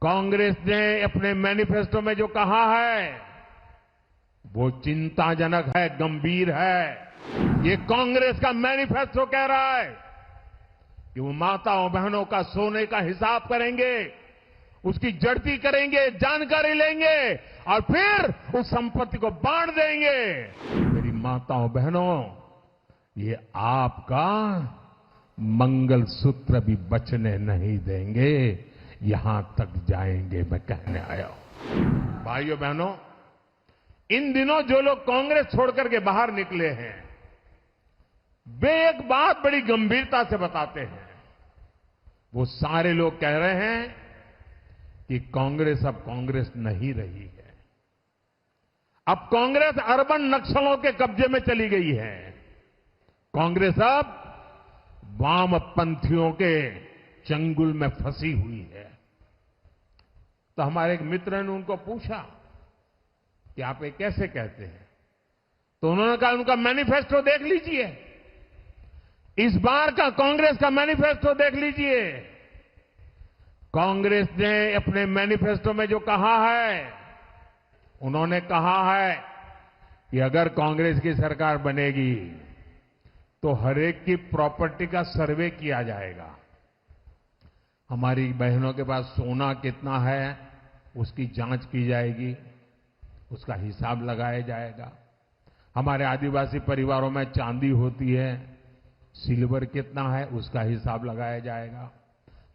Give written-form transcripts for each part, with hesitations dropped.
कांग्रेस ने अपने मैनिफेस्टो में जो कहा है वो चिंताजनक है, गंभीर है। ये कांग्रेस का मैनिफेस्टो कह रहा है कि वो माताओं बहनों का सोने का हिसाब करेंगे, उसकी जड़ती करेंगे, जानकारी लेंगे और फिर उस संपत्ति को बांट देंगे। मेरी माताओं बहनों, ये आपका मंगलसूत्र भी बचने नहीं देंगे, यहां तक जाएंगे, मैं कहने आया हूं। भाइयों बहनों, इन दिनों जो लोग कांग्रेस छोड़कर के बाहर निकले हैं, वे एक बात बड़ी गंभीरता से बताते हैं। वो सारे लोग कह रहे हैं कि कांग्रेस अब कांग्रेस नहीं रही है। अब कांग्रेस अर्बन नक्सलों के कब्जे में चली गई है। कांग्रेस अब वामपंथियों के चंगुल में फंसी हुई है। तो हमारे एक मित्र ने उनको पूछा कि आप ये कैसे कहते हैं? तो उन्होंने कहा, उनका मैनिफेस्टो देख लीजिए, इस बार का कांग्रेस का मैनिफेस्टो देख लीजिए। कांग्रेस ने अपने मैनिफेस्टो में जो कहा है, उन्होंने कहा है कि अगर कांग्रेस की सरकार बनेगी तो हर एक की प्रॉपर्टी का सर्वे किया जाएगा। हमारी बहनों के पास सोना कितना है उसकी जांच की जाएगी, उसका हिसाब लगाया जाएगा। हमारे आदिवासी परिवारों में चांदी होती है, सिल्वर कितना है उसका हिसाब लगाया जाएगा।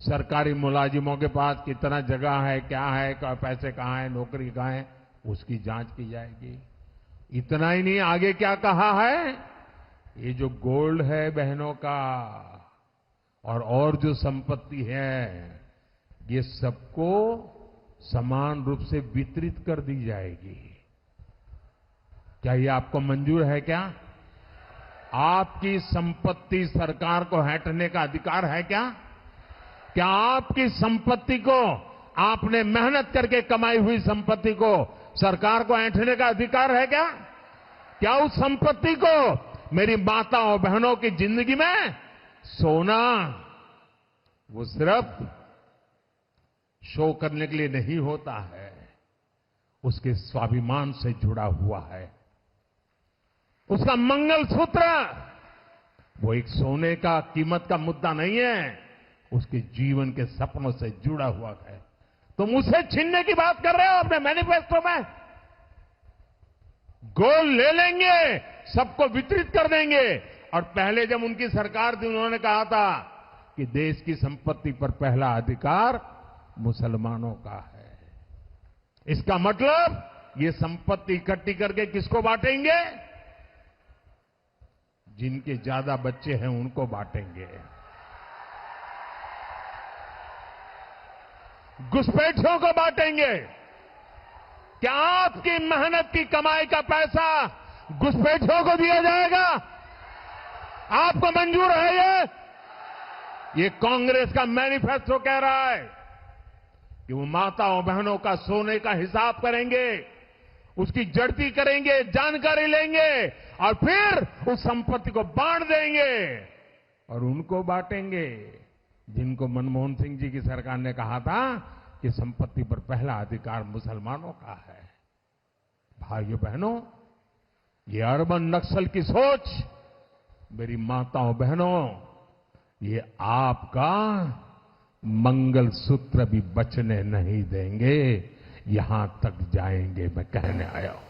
सरकारी मुलाजिमों के पास कितना जगह है, क्या है, पैसे कहां है, नौकरी कहां है, उसकी जांच की जाएगी। इतना ही नहीं, आगे क्या कहा है, ये जो गोल्ड है बहनों का और जो संपत्ति है, ये सबको समान रूप से वितरित कर दी जाएगी। क्या ये आपको मंजूर है? क्या आपकी संपत्ति सरकार को हड़पने का अधिकार है? क्या आपकी संपत्ति को, आपने मेहनत करके कमाई हुई संपत्ति को सरकार को ऐंठने का अधिकार है? क्या उस संपत्ति को मेरी माताओं बहनों की जिंदगी में सोना वो सिर्फ शो करने के लिए नहीं होता है, उसके स्वाभिमान से जुड़ा हुआ है। उसका मंगलसूत्र वो एक सोने का कीमत का मुद्दा नहीं है, उसके जीवन के सपनों से जुड़ा हुआ है। तुम उसे छीनने की बात कर रहे हो अपने मैनिफेस्टो में? गोल्ड ले लेंगे, सबको वितरित कर देंगे। और पहले जब उनकी सरकार थी, उन्होंने कहा था कि देश की संपत्ति पर पहला अधिकार मुसलमानों का है। इसका मतलब ये संपत्ति इकट्ठी करके किसको बांटेंगे? जिनके ज्यादा बच्चे हैं उनको बांटेंगे। घुसपैठियों को बांटेंगे। क्या आपकी मेहनत की कमाई का पैसा घुसपैठियों को दिया जाएगा? आपको मंजूर है? ये कांग्रेस का मैनिफेस्टो कह रहा है कि वो माताओं बहनों का सोने का हिसाब करेंगे, उसकी जड़ती करेंगे, जानकारी लेंगे और फिर उस संपत्ति को बांट देंगे। और उनको बांटेंगे जिनको मनमोहन सिंह जी की सरकार ने कहा था कि संपत्ति पर पहला अधिकार मुसलमानों का है। भाइयों बहनों, ये अर्बन नक्सल की सोच, मेरी माताओं बहनों, ये आपका मंगलसूत्र भी बचने नहीं देंगे, यहां तक जाएंगे, मैं कहने आया हूं।